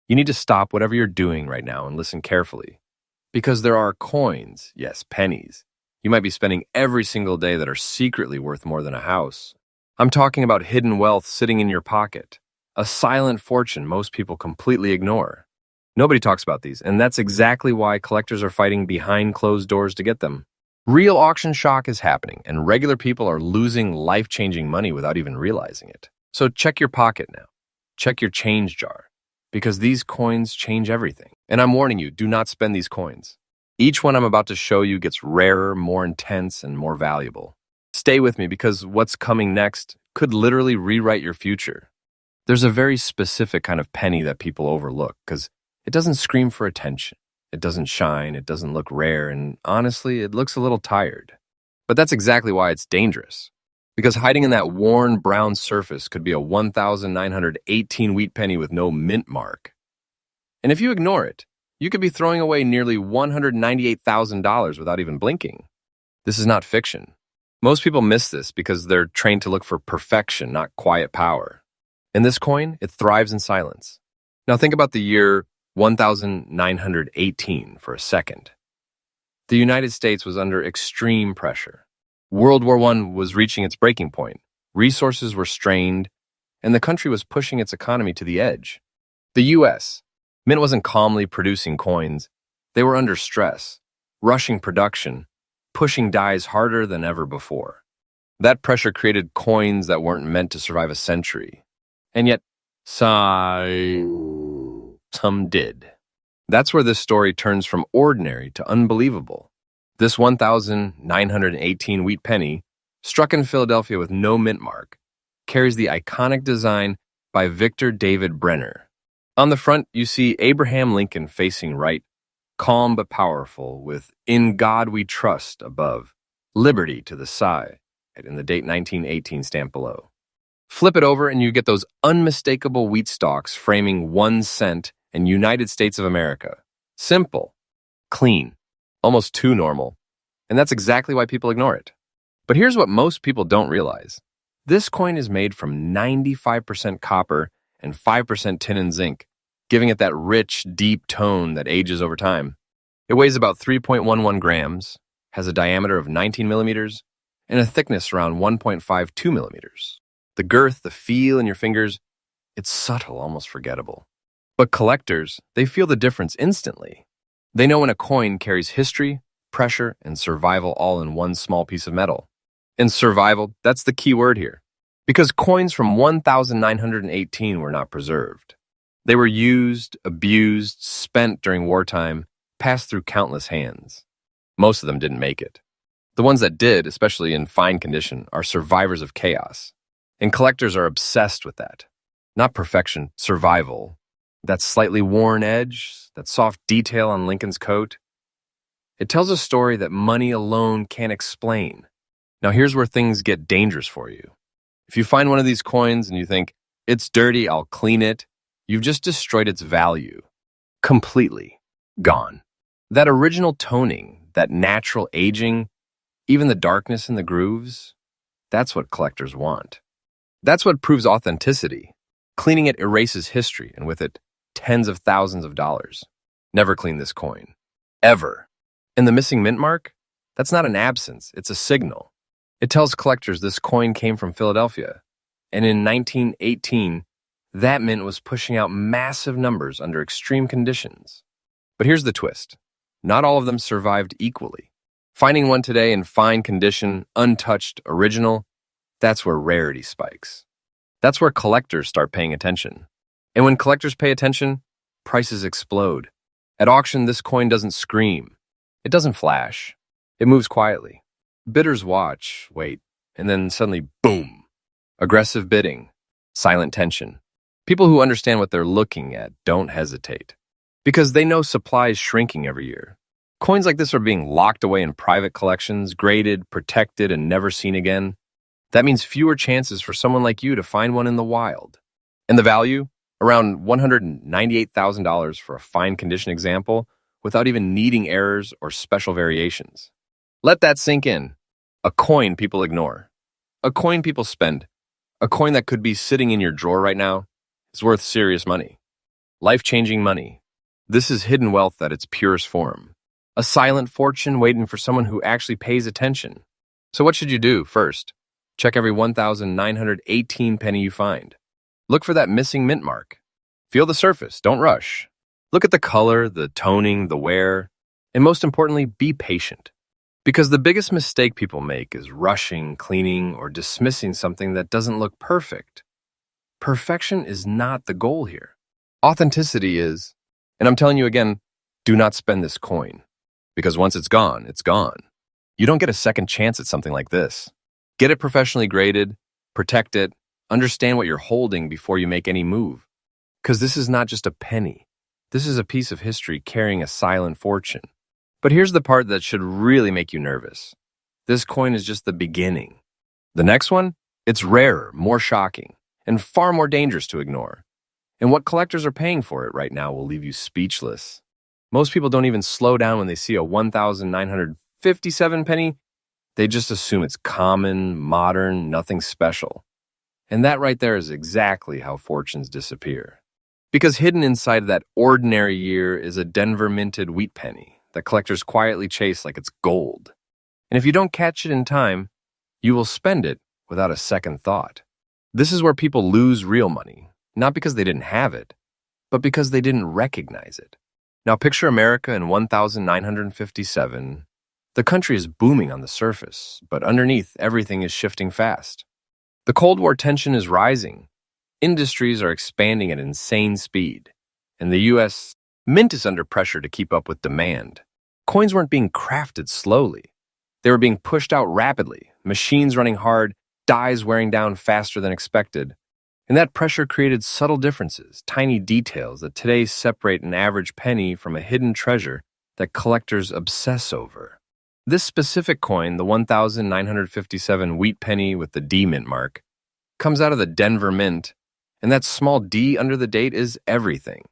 You need to stop whatever you're doing right now and listen carefully. Because there are coins, yes, pennies, you might be spending every single day that are secretly worth more than a house. I'm talking about hidden wealth sitting in your pocket, a silent fortune most people completely ignore. Nobody talks about these, and that's exactly why collectors are fighting behind closed doors to get them. Real auction shock is happening, and regular people are losing life-changing money without even realizing it. So check your pocket now. Check your change jar, because these coins change everything. And I'm warning you, do not spend these coins. Each one I'm about to show you gets rarer, more intense, and more valuable. Stay with me because what's coming next could literally rewrite your future. There's a very specific kind of penny that people overlook because it doesn't scream for attention. It doesn't shine, it doesn't look rare, and honestly, it looks a little tired. But that's exactly why it's dangerous. Because hiding in that worn brown surface could be a 1,918 wheat penny with no mint mark. And if you ignore it, you could be throwing away nearly $198,000 without even blinking. This is not fiction. Most people miss this because they're trained to look for perfection, not quiet power. In this coin, it thrives in silence. Now think about the year 1918 for a second. The United States was under extreme pressure. World War I was reaching its breaking point. Resources were strained, and the country was pushing its economy to the edge. The U.S. Mint wasn't calmly producing coins. They were under stress, rushing production, pushing dies harder than ever before. That pressure created coins that weren't meant to survive a century. And yet, some did. That's where this story turns from ordinary to unbelievable. This 1,918 wheat penny, struck in Philadelphia with no mint mark, carries the iconic design by Victor David Brenner. On the front, you see Abraham Lincoln facing right, calm but powerful, with "In God We Trust" above, "Liberty" to the side, and the date 1918 stamped below. Flip it over and you get those unmistakable wheat stalks framing 1 cent and United States of America. Simple, clean, almost too normal. And that's exactly why people ignore it. But here's what most people don't realize. This coin is made from 95% copper and 5% tin and zinc, giving it that rich, deep tone that ages over time. It weighs about 3.11 grams, has a diameter of 19 millimeters, and a thickness around 1.52 millimeters. The girth, the feel in your fingers, it's subtle, almost forgettable. But collectors, they feel the difference instantly. They know when a coin carries history, pressure, and survival all in one small piece of metal. And survival, that's the key word here. Because coins from 1918 were not preserved. They were used, abused, spent during wartime, passed through countless hands. Most of them didn't make it. The ones that did, especially in fine condition, are survivors of chaos. And collectors are obsessed with that. Not perfection, survival. That slightly worn edge, that soft detail on Lincoln's coat. It tells a story that money alone can't explain. Now here's where things get dangerous for you. If you find one of these coins and you think, "It's dirty, I'll clean it," you've just destroyed its value. Completely gone. That original toning, that natural aging, even the darkness in the grooves, that's what collectors want. That's what proves authenticity. Cleaning it erases history, and with it, tens of thousands of dollars. Never clean this coin. Ever. And the missing mint mark? That's not an absence, it's a signal. It tells collectors this coin came from Philadelphia. And in 1918, that mint was pushing out massive numbers under extreme conditions. But here's the twist. Not all of them survived equally. Finding one today in fine condition, untouched, original, that's where rarity spikes. That's where collectors start paying attention. And when collectors pay attention, prices explode. At auction, this coin doesn't scream. It doesn't flash. It moves quietly. Bidders watch, wait, and then suddenly, boom. Aggressive bidding, silent tension. People who understand what they're looking at don't hesitate. Because they know supply is shrinking every year. Coins like this are being locked away in private collections, graded, protected, and never seen again. That means fewer chances for someone like you to find one in the wild. And the value? Around $198,000 for a fine condition example without even needing errors or special variations. Let that sink in. A coin people ignore. A coin people spend. A coin that could be sitting in your drawer right now is worth serious money. Life-changing money. This is hidden wealth at its purest form. A silent fortune waiting for someone who actually pays attention. So what should you do first? Check every 1,918 penny you find. Look for that missing mint mark. Feel the surface, don't rush. Look at the color, the toning, the wear, and most importantly, be patient. Because the biggest mistake people make is rushing, cleaning, or dismissing something that doesn't look perfect. Perfection is not the goal here. Authenticity is. And I'm telling you again, do not spend this coin. Because once it's gone, it's gone. You don't get a second chance at something like this. Get it professionally graded, protect it, understand what you're holding before you make any move. Because this is not just a penny. This is a piece of history carrying a silent fortune. But here's the part that should really make you nervous. This coin is just the beginning. The next one, it's rarer, more shocking, and far more dangerous to ignore. And what collectors are paying for it right now will leave you speechless. Most people don't even slow down when they see a 1,957 penny. They just assume it's common, modern, nothing special. And that right there is exactly how fortunes disappear. Because hidden inside that ordinary year is a Denver minted wheat penny that collectors quietly chase like it's gold. And if you don't catch it in time, you will spend it without a second thought. This is where people lose real money, not because they didn't have it, but because they didn't recognize it. Now picture America in 1957. The country is booming on the surface, but underneath everything is shifting fast. The Cold War tension is rising. Industries are expanding at insane speed. In the U.S., mint is under pressure to keep up with demand. Coins weren't being crafted slowly. They were being pushed out rapidly, machines running hard, dies wearing down faster than expected. And that pressure created subtle differences, tiny details that today separate an average penny from a hidden treasure that collectors obsess over. This specific coin, the 1,957 wheat penny with the D mint mark, comes out of the Denver Mint, and that small D under the date is everything.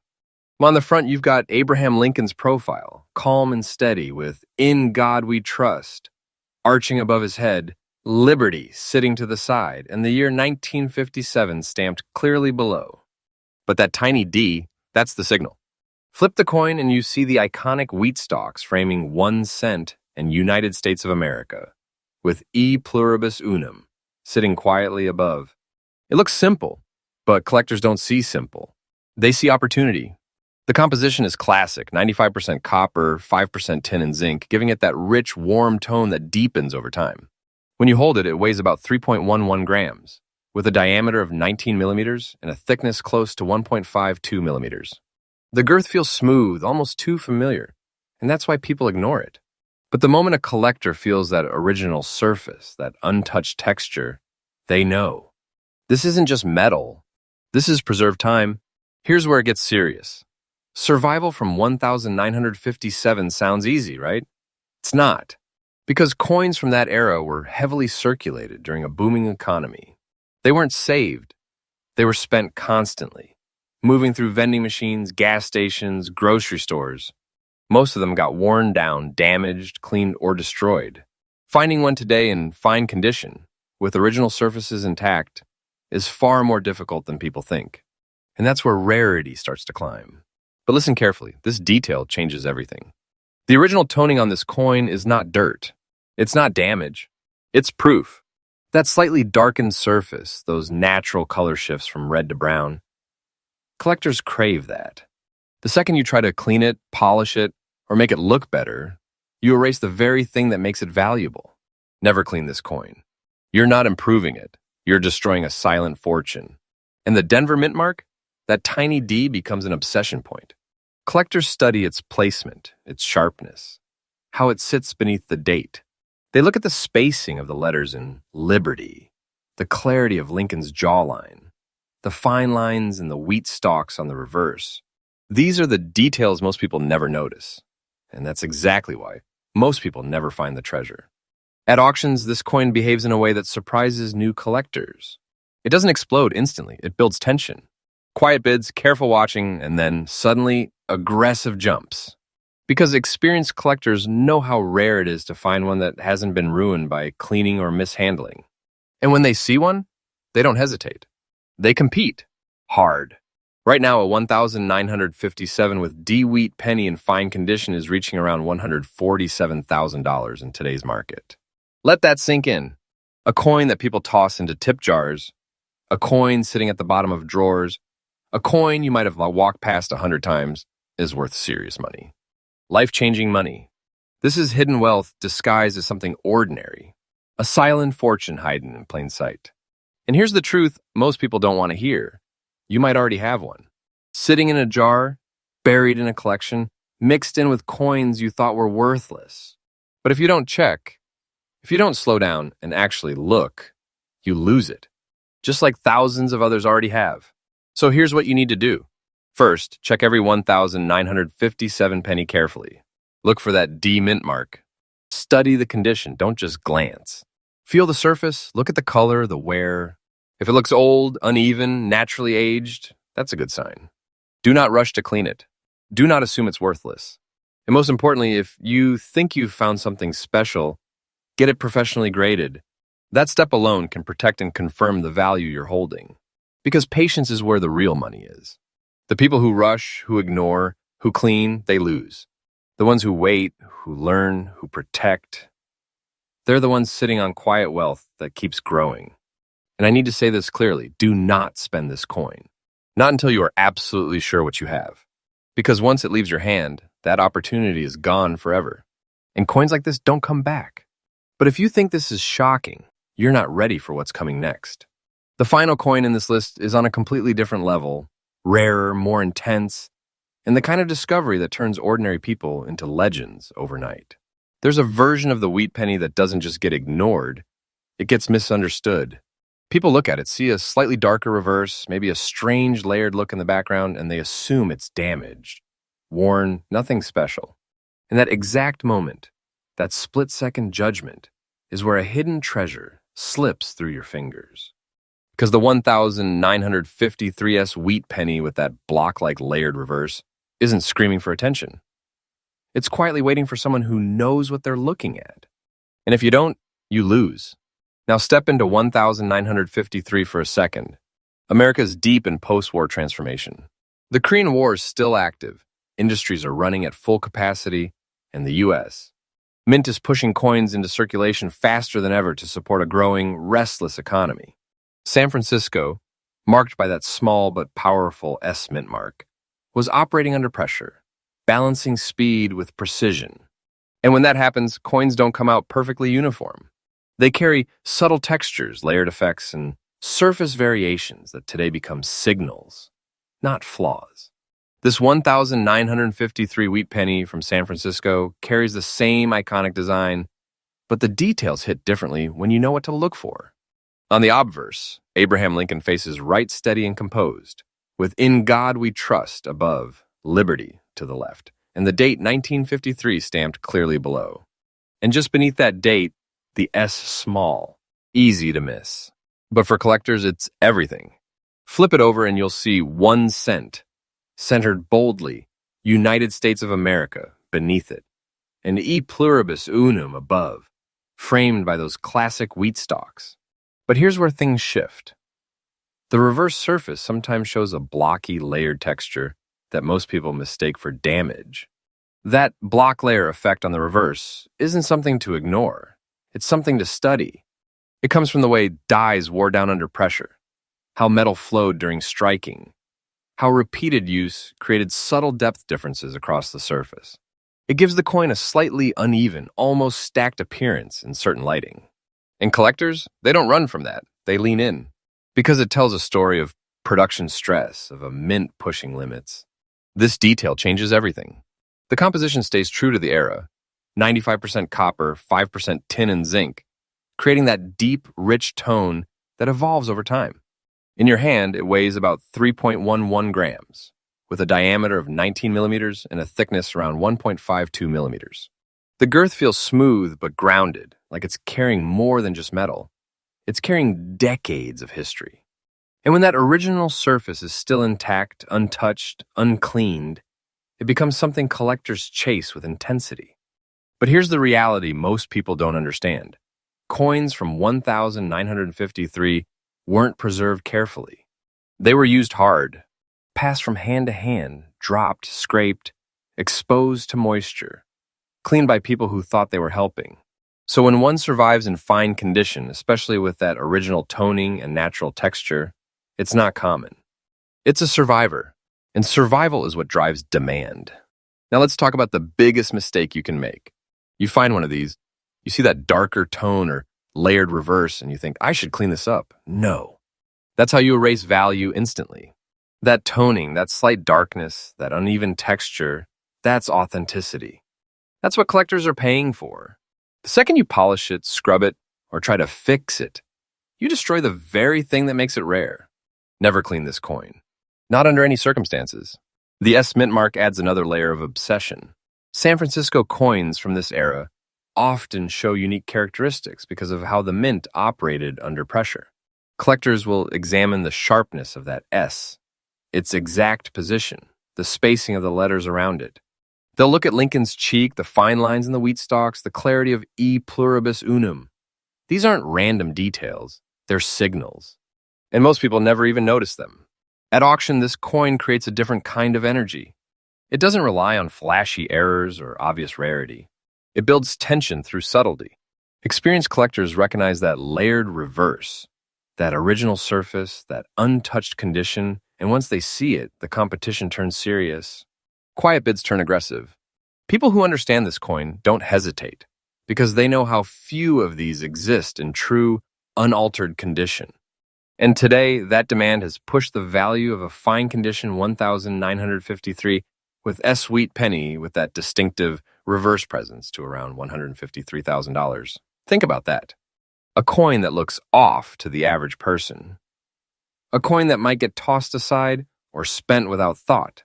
On the front, you've got Abraham Lincoln's profile, calm and steady with "In God We Trust," arching above his head, "Liberty" sitting to the side, and the year 1957 stamped clearly below. But that tiny D, that's the signal. Flip the coin and you see the iconic wheat stalks framing 1 cent and United States of America, with E pluribus unum sitting quietly above. It looks simple, but collectors don't see simple. They see opportunity. The composition is classic, 95% copper, 5% tin and zinc, giving it that rich, warm tone that deepens over time. When you hold it, it weighs about 3.11 grams, with a diameter of 19 millimeters and a thickness close to 1.52 millimeters. The girth feels smooth, almost too familiar, and that's why people ignore it. But the moment a collector feels that original surface, that untouched texture, they know. This isn't just metal. This is preserved time. Here's where it gets serious. Survival from 1957 sounds easy, right? It's not. Because coins from that era were heavily circulated during a booming economy. They weren't saved. They were spent constantly, moving through vending machines, gas stations, grocery stores. Most of them got worn down, damaged, cleaned, or destroyed. Finding one today in fine condition, with original surfaces intact, is far more difficult than people think. And that's where rarity starts to climb. But listen carefully, this detail changes everything. The original toning on this coin is not dirt. It's not damage. It's proof. That slightly darkened surface, those natural color shifts from red to brown. Collectors crave that. The second you try to clean it, polish it, or make it look better, you erase the very thing that makes it valuable. Never clean this coin. You're not improving it. You're destroying a silent fortune. And the Denver Mint mark? That tiny D becomes an obsession point. Collectors study its placement, its sharpness, how it sits beneath the date. They look at the spacing of the letters in Liberty, the clarity of Lincoln's jawline, the fine lines in the wheat stalks on the reverse. These are the details most people never notice, and that's exactly why most people never find the treasure. At auctions, this coin behaves in a way that surprises new collectors. It doesn't explode instantly, it builds tension. Quiet bids, careful watching, and then suddenly, aggressive jumps. Because experienced collectors know how rare it is to find one that hasn't been ruined by cleaning or mishandling. And when they see one, they don't hesitate. They compete hard. Right now, a 1,957 with D wheat penny in fine condition is reaching around $147,000 in today's market. Let that sink in. A coin that people toss into tip jars, a coin sitting at the bottom of drawers, a coin you might have walked past 100 times is worth serious money. Life-changing money. This is hidden wealth disguised as something ordinary, a silent fortune hiding in plain sight. And here's the truth most people don't want to hear. You might already have one. Sitting in a jar, buried in a collection, mixed in with coins you thought were worthless. But if you don't check, if you don't slow down and actually look, you lose it, just like thousands of others already have. So here's what you need to do. First, check every 1,957 penny carefully. Look for that D mint mark. Study the condition, don't just glance. Feel the surface, look at the color, the wear. If it looks old, uneven, naturally aged, that's a good sign. Do not rush to clean it. Do not assume it's worthless. And most importantly, if you think you've found something special, get it professionally graded. That step alone can protect and confirm the value you're holding. Because patience is where the real money is. The people who rush, who ignore, who clean, they lose. The ones who wait, who learn, who protect, they're the ones sitting on quiet wealth that keeps growing. And I need to say this clearly, do not spend this coin. Not until you are absolutely sure what you have. Because once it leaves your hand, that opportunity is gone forever. And coins like this don't come back. But if you think this is shocking, you're not ready for what's coming next. The final coin in this list is on a completely different level, rarer, more intense, and the kind of discovery that turns ordinary people into legends overnight. There's a version of the wheat penny that doesn't just get ignored, it gets misunderstood. People look at it, see a slightly darker reverse, maybe a strange layered look in the background, and they assume it's damaged, worn, nothing special. In that exact moment, that split-second judgment, is where a hidden treasure slips through your fingers. Because the 1,953S wheat penny with that block-like layered reverse isn't screaming for attention. It's quietly waiting for someone who knows what they're looking at. And if you don't, you lose. Now step into 1,953 for a second. America's deep in post-war transformation. The Korean War is still active. Industries are running at full capacity, and the U.S. Mint is pushing coins into circulation faster than ever to support a growing, restless economy. San Francisco, marked by that small but powerful S mint mark, was operating under pressure, balancing speed with precision. And when that happens, coins don't come out perfectly uniform. They carry subtle textures, layered effects, and surface variations that today become signals, not flaws. This 1,953 wheat penny from San Francisco carries the same iconic design, but the details hit differently when you know what to look for. On the obverse, Abraham Lincoln faces right, steady, and composed, with "In God We Trust" above, "Liberty" to the left, and the date 1953 stamped clearly below. And just beneath that date, the S small, easy to miss. But for collectors, it's everything. Flip it over and you'll see 1 cent, centered boldly, United States of America beneath it, and E pluribus unum above, framed by those classic wheat stalks. But here's where things shift. The reverse surface sometimes shows a blocky, layered texture that most people mistake for damage. That block layer effect on the reverse isn't something to ignore. It's something to study. It comes from the way dyes wore down under pressure, how metal flowed during striking, how repeated use created subtle depth differences across the surface. It gives the coin a slightly uneven, almost stacked appearance in certain lighting. And collectors, they don't run from that. They lean in. Because it tells a story of production stress, of a mint pushing limits. This detail changes everything. The composition stays true to the era, 95% copper, 5% tin and zinc, creating that deep, rich tone that evolves over time. In your hand, it weighs about 3.11 grams, with a diameter of 19 millimeters and a thickness around 1.52 millimeters. The girth feels smooth but grounded, like it's carrying more than just metal. It's carrying decades of history. And when that original surface is still intact, untouched, uncleaned, it becomes something collectors chase with intensity. But here's the reality most people don't understand. Coins from 1,953 weren't preserved carefully. They were used hard. passed from hand to hand, dropped, scraped, exposed to moisture, cleaned by people who thought they were helping. So when one survives in fine condition, especially with that original toning and natural texture, it's not common. It's a survivor, and survival is what drives demand. Now let's talk about the biggest mistake you can make. You find one of these, you see that darker tone or layered reverse, and you think, I should clean this up. No. That's how you erase value instantly. That toning, that slight darkness, that uneven texture, that's authenticity. That's what collectors are paying for. The second you polish it, scrub it, or try to fix it, you destroy the very thing that makes it rare. Never clean this coin. Not under any circumstances. The S mint mark adds another layer of obsession. San Francisco coins from this era often show unique characteristics because of how the mint operated under pressure. Collectors will examine the sharpness of that S, its exact position, the spacing of the letters around it. They'll look at Lincoln's cheek, the fine lines in the wheat stalks, the clarity of E pluribus unum. These aren't random details, they're signals. And most people never even notice them. At auction, this coin creates a different kind of energy. It doesn't rely on flashy errors or obvious rarity. It builds tension through subtlety. Experienced collectors recognize that layered reverse, that original surface, that untouched condition, and once they see it, the competition turns serious. Quiet bids turn aggressive. People who understand this coin don't hesitate because they know how few of these exist in true, unaltered condition. And today, that demand has pushed the value of a fine condition 1,953 with S Wheat Penny with that distinctive reverse presence to around $153,000. Think about that. A coin that looks off to the average person. A coin that might get tossed aside or spent without thought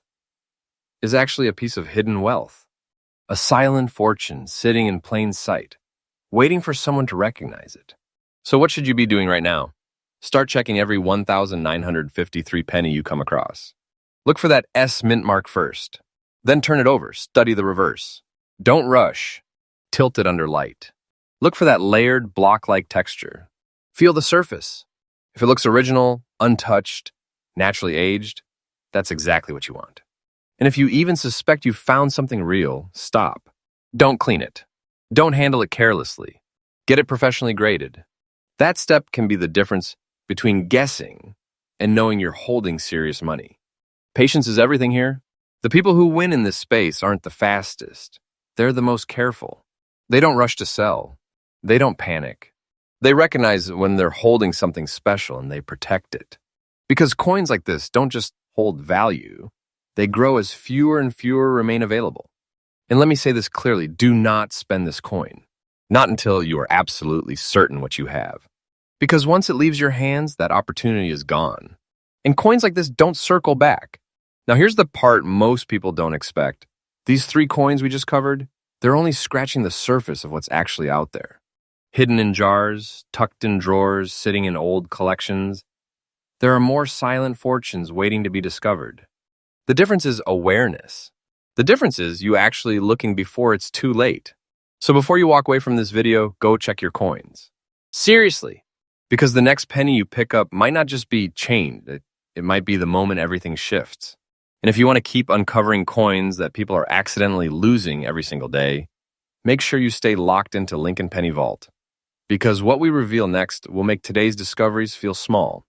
is actually a piece of hidden wealth. A silent fortune sitting in plain sight, waiting for someone to recognize it. So what should you be doing right now? Start checking every 1,953 penny you come across. Look for that S mint mark first. Then turn it over, study the reverse. Don't rush. Tilt it under light. Look for that layered, block-like texture. Feel the surface. If it looks original, untouched, naturally aged, that's exactly what you want. And if you even suspect you found something real, stop. Don't clean it. Don't handle it carelessly. Get it professionally graded. That step can be the difference between guessing and knowing you're holding serious money. Patience is everything here. The people who win in this space aren't the fastest. They're the most careful. They don't rush to sell. They don't panic. They recognize when they're holding something special and they protect it. Because coins like this don't just hold value. They grow as fewer and fewer remain available. And let me say this clearly, do not spend this coin. Not until you are absolutely certain what you have. Because once it leaves your hands, that opportunity is gone. And coins like this don't circle back. Now here's the part most people don't expect. These 3 coins we just covered, they're only scratching the surface of what's actually out there. Hidden in jars, tucked in drawers, sitting in old collections. There are more silent fortunes waiting to be discovered. The difference is awareness. The difference is you actually looking before it's too late. So before you walk away from this video, go check your coins. Seriously, because the next penny you pick up might not just be changed. It might be the moment everything shifts. And if you want to keep uncovering coins that people are accidentally losing every single day, make sure you stay locked into Lincoln Penny Vault. Because what we reveal next will make today's discoveries feel small,